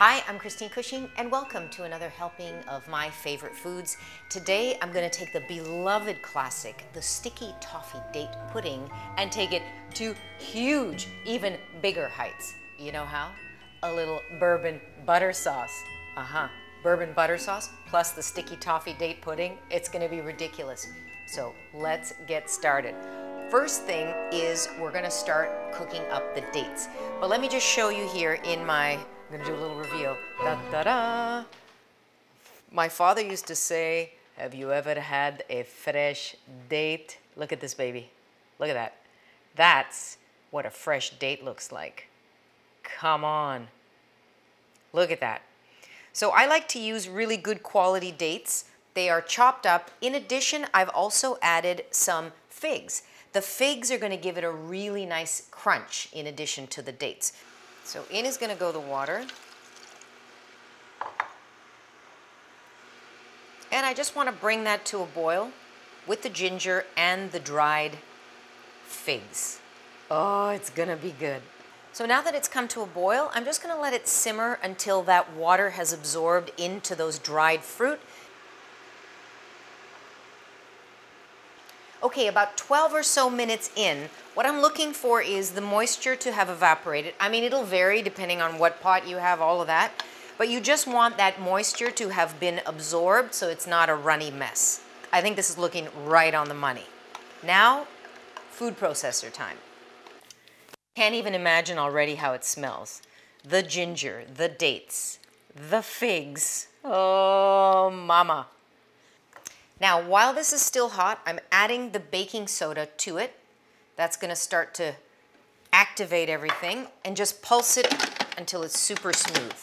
Hi, I'm Christine Cushing, and welcome to another helping of my favorite foods. Today, I'm going to take the beloved classic, the sticky toffee date pudding, and take it to huge, even bigger heights. You know how? A little bourbon butter sauce. Bourbon butter sauce plus the sticky toffee date pudding. It's going to be ridiculous. So let's get started. First thing is we're going to start cooking up the dates. But let me just show you here in my, I'm going to do a little reveal. Da-da-da. My father used to say, have you ever had a fresh date? Look at this baby. Look at that. That's what a fresh date looks like. Come on. Look at that. So I like to use really good quality dates. They are chopped up. In addition, I've also added some figs. The figs are going to give it a really nice crunch in addition to the dates. So in is going to go the water. And I just want to bring that to a boil with the ginger and the dried figs. Oh, it's going to be good. So now that it's come to a boil, I'm just going to let it simmer until that water has absorbed into those dried fruit. Okay, about 12 or so minutes in, what I'm looking for is the moisture to have evaporated. I mean, it'll vary depending on what pot you have, all of that. But you just want that moisture to have been absorbed so it's not a runny mess. I think this is looking right on the money. Now, food processor time. Can't even imagine already how it smells. The ginger, the dates, the figs. Oh, mama. Now, while this is still hot, I'm adding the baking soda to it. That's going to start to activate everything and just pulse it until it's super smooth.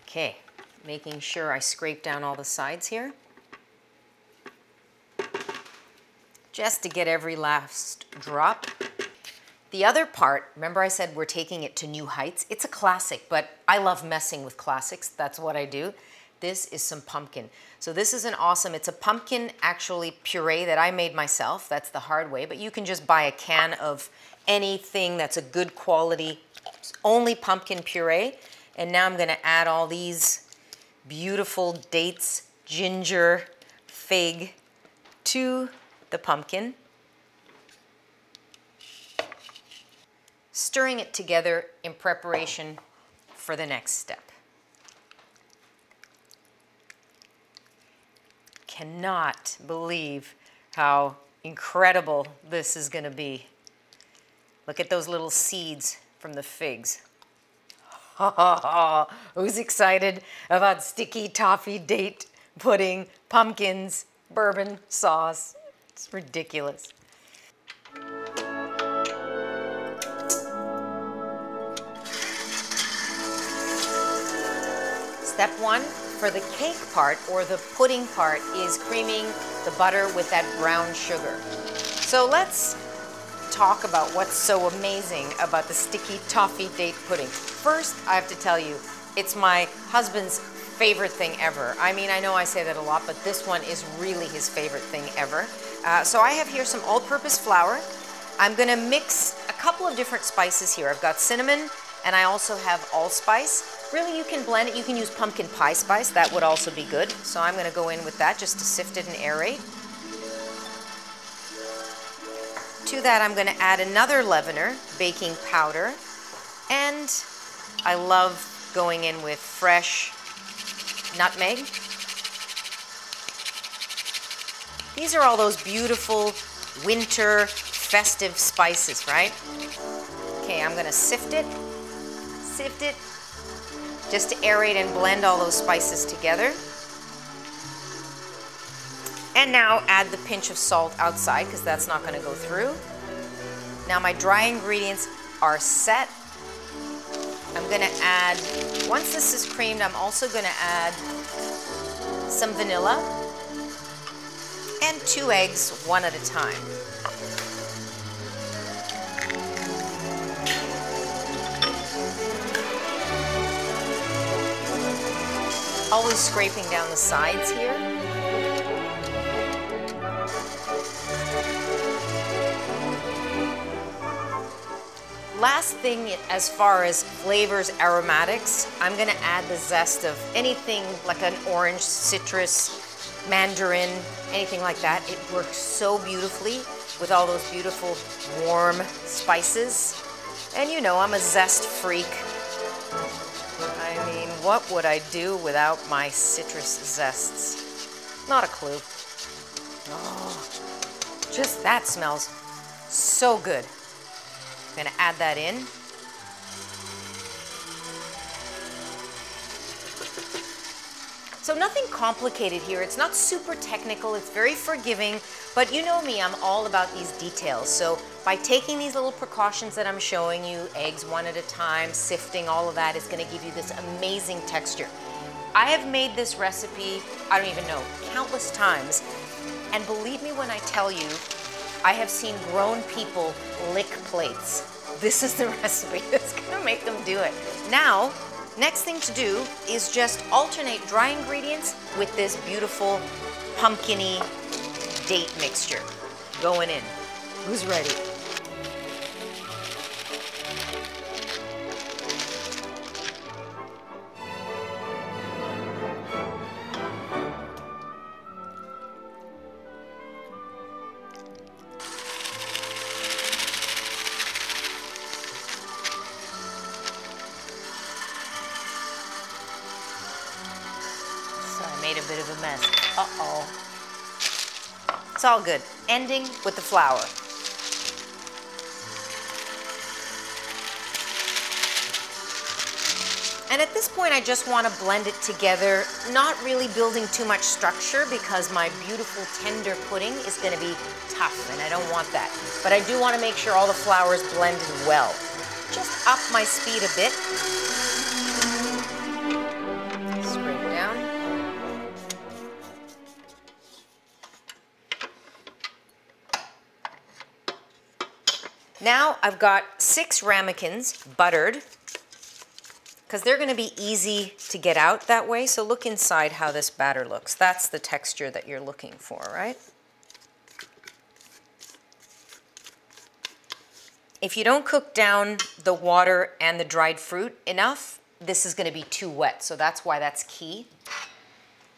Okay, making sure I scrape down all the sides here. Just to get every last drop. The other part, remember I said we're taking it to new heights? It's a classic, but I love messing with classics. That's what I do. This is some pumpkin. So this is an awesome, it's a pumpkin actually puree that I made myself. That's the hard way, but you can just buy a can of anything that's a good quality, only pumpkin puree. And now I'm gonna add all these beautiful dates, ginger, fig to the pumpkin. Stirring it together in preparation for the next step. Cannot believe how incredible this is going to be. Look at those little seeds from the figs. Who's excited about sticky toffee date pudding, pumpkins, bourbon sauce? It's ridiculous. Step one for the cake part or the pudding part is creaming the butter with that brown sugar. So let's talk about what's so amazing about the sticky toffee date pudding. First, I have to tell you, it's my husband's favorite thing ever. I mean, I know I say that a lot, but this one is really his favorite thing ever. So I have here some all-purpose flour. I'm gonna mix a couple of different spices here. I've got cinnamon, and I also have allspice. Really, you can blend it. You can use pumpkin pie spice. That would also be good. So I'm going to go in with that just to sift it and aerate. To that, I'm going to add another leavener, baking powder. And I love going in with fresh nutmeg. These are all those beautiful winter festive spices, right? Okay, I'm going to sift it, just to aerate and blend all those spices together. And now add the pinch of salt outside because that's not going to go through. Now my dry ingredients are set. I'm going to add, once this is creamed, I'm also going to add some vanilla and 2 eggs, one at a time. Always scraping down the sides here. last thing as far as flavors, aromatics, I'm gonna add the zest of anything like an orange, citrus, mandarin, anything like that. It works so beautifully with all those beautiful warm spices. And you know, I'm a zest freak. I mean, what would I do without my citrus zests? Not a clue. Oh, just that smells so good. I'm gonna add that in. So nothing complicated here. It's not super technical, it's very forgiving, but you know me, I'm all about these details. So by taking these little precautions that I'm showing you, eggs one at a time, sifting, all of that is gonna give you this amazing texture. I have made this recipe, I don't even know, countless times. And believe me when I tell you, I have seen grown people lick plates. This is the recipe that's gonna make them do it. Now, next thing to do is just alternate dry ingredients with this beautiful pumpkin-y date mixture going in. Who's ready? Made a bit of a mess. Uh-oh. It's all good. Ending with the flour. And at this point, I just want to blend it together, not really building too much structure because my beautiful tender pudding is going to be tough and I don't want that. But I do want to make sure all the flour is blended well. Just up my speed a bit. Spray it down. Now I've got 6 ramekins buttered because they're going to be easy to get out that way. So look inside how this batter looks. That's the texture that you're looking for, right? If you don't cook down the water and the dried fruit enough, this is going to be too wet. So that's why that's key.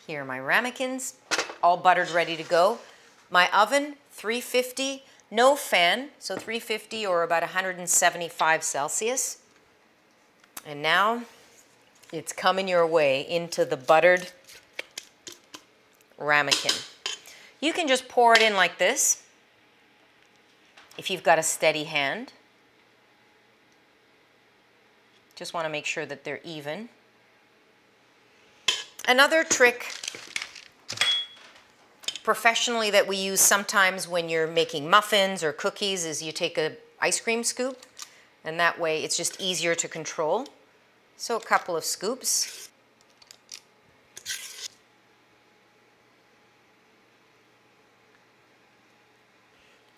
Here are my ramekins, all buttered, ready to go. My oven, 350. No fan, so 350 or about 175 Celsius. And now it's coming your way into the buttered ramekin. You can just pour it in like this if you've got a steady hand. Just want to make sure that they're even. Another trick professionally that we use sometimes when you're making muffins or cookies is you take an ice cream scoop, and that way it's just easier to control. So a couple of scoops.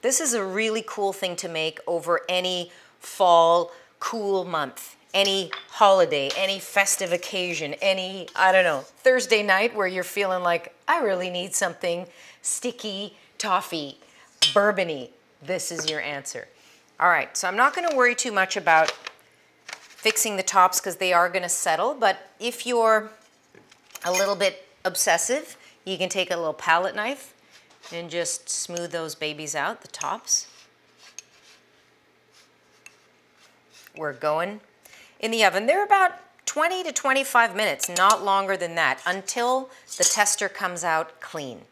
This is a really cool thing to make over any fall cool month, any holiday, any festive occasion, any, I don't know, Thursday night where you're feeling like, I really need something sticky, toffee, bourbony. This is your answer. All right, so I'm not going to worry too much about fixing the tops because they are going to settle, but if you're a little bit obsessive, you can take a little palette knife and just smooth those babies out, the tops. We're going in the oven. They're about 20 to 25 minutes, not longer than that, until the tester comes out clean.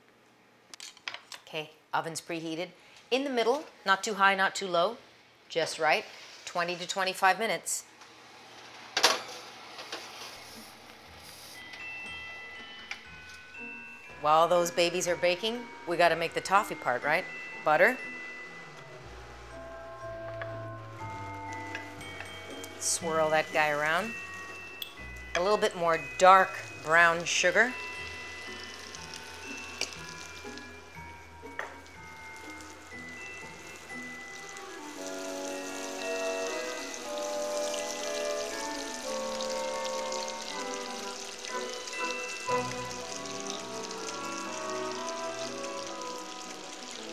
Okay, oven's preheated. In the middle, not too high, not too low, just right, 20 to 25 minutes. While those babies are baking, we got to make the toffee part, right? Butter. Swirl that guy around. A little bit more dark brown sugar.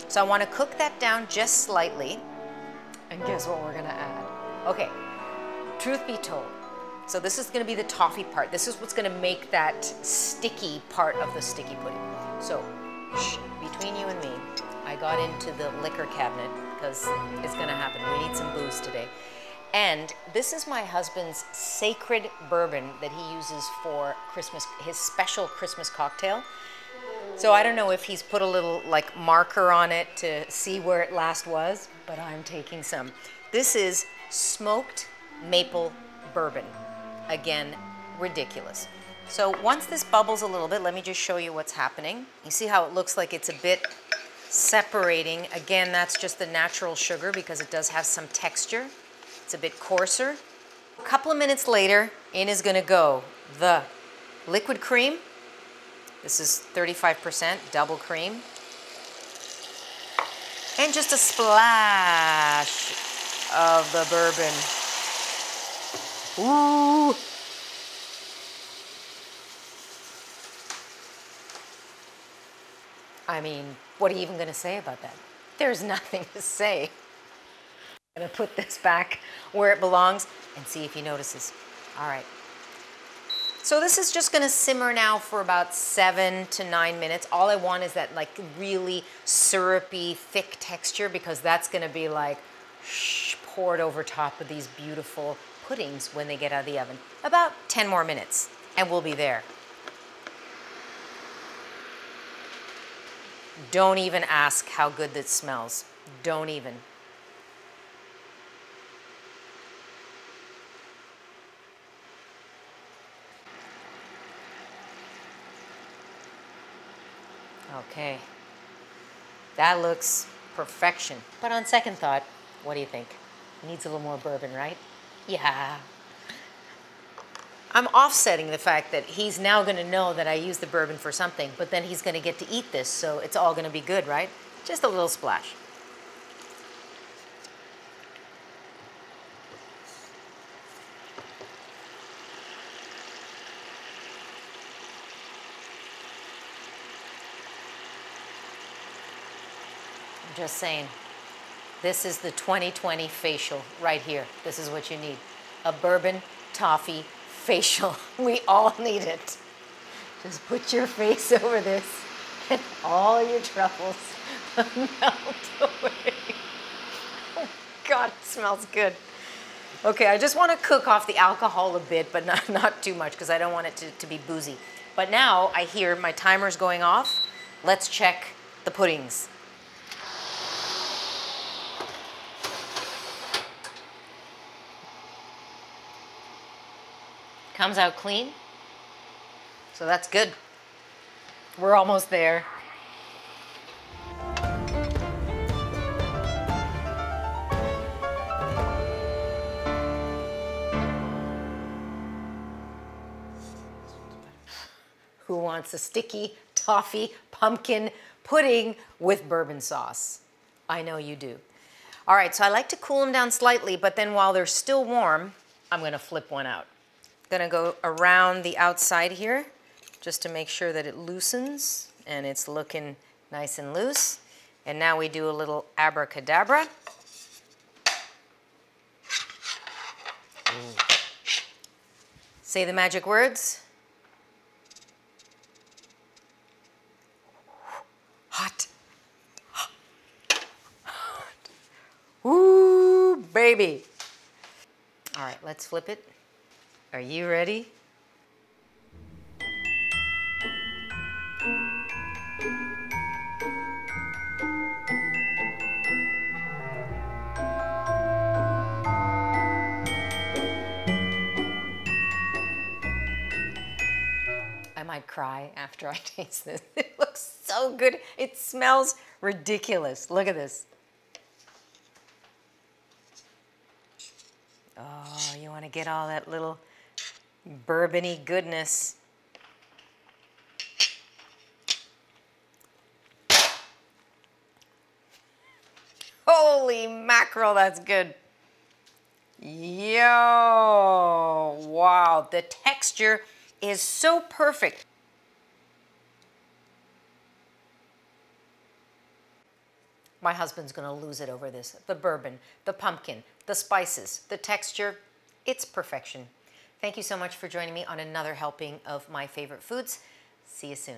So I want to cook that down just slightly. And guess what we're going to add? Okay, truth be told, so this is gonna be the toffee part. This is what's gonna make that sticky part of the sticky pudding. So, shh, between you and me, I got into the liquor cabinet because it's gonna happen. We need some booze today. And this is my husband's sacred bourbon that he uses for Christmas, his special Christmas cocktail. So I don't know if he's put a little like marker on it to see where it last was, but I'm taking some. This is smoked maple bourbon. Again, ridiculous. So once this bubbles a little bit, let me just show you what's happening. You see how it looks like it's a bit separating. Again, that's just the natural sugar because it does have some texture. It's a bit coarser. A couple of minutes later, in is gonna go the liquid cream. This is 35% double cream. And just a splash of the bourbon. Ooh. I mean, what are you even gonna say about that? There's nothing to say. I'm gonna put this back where it belongs and see if he notices. All right. So this is just gonna simmer now for about 7 to 9 minutes. All I want is that like really syrupy, thick texture because that's gonna be like poured over top of these beautiful puddings when they get out of the oven. About 10 more minutes and we'll be there. Don't even ask how good this smells. Don't even. Okay, that looks perfection. But on second thought, what do you think? Needs a little more bourbon, right? Yeah. I'm offsetting the fact that he's now gonna know that I use the bourbon for something, but then he's gonna get to eat this, so it's all gonna be good, right? Just a little splash. Just saying, this is the 2020 facial right here. This is what you need. A bourbon toffee facial. We all need it. Just put your face over this and all your troubles melt away. Oh God, it smells good. Okay, I just want to cook off the alcohol a bit, but not too much because I don't want it to be boozy. But now I hear my timer's going off. Let's check the puddings. Comes out clean, so that's good. We're almost there. Who wants a sticky toffee pumpkin pudding with bourbon sauce? I know you do. All right, so I like to cool them down slightly, but then while they're still warm, I'm gonna flip one out. Gonna go around the outside here just to make sure that it loosens and it's looking nice and loose. And now we do a little abracadabra. Ooh. Say the magic words. Hot. Hot. Ooh, baby. All right, let's flip it. Are you ready? I might cry after I taste this. It looks so good. It smells ridiculous. Look at this. Oh, you want to get all that little bourbony goodness. Holy mackerel, that's good. Yo, wow, the texture is so perfect. My husband's gonna lose it over this. The bourbon, the pumpkin, the spices, the texture, it's perfection. Thank you so much for joining me on another helping of My Favorite Foods. See you soon.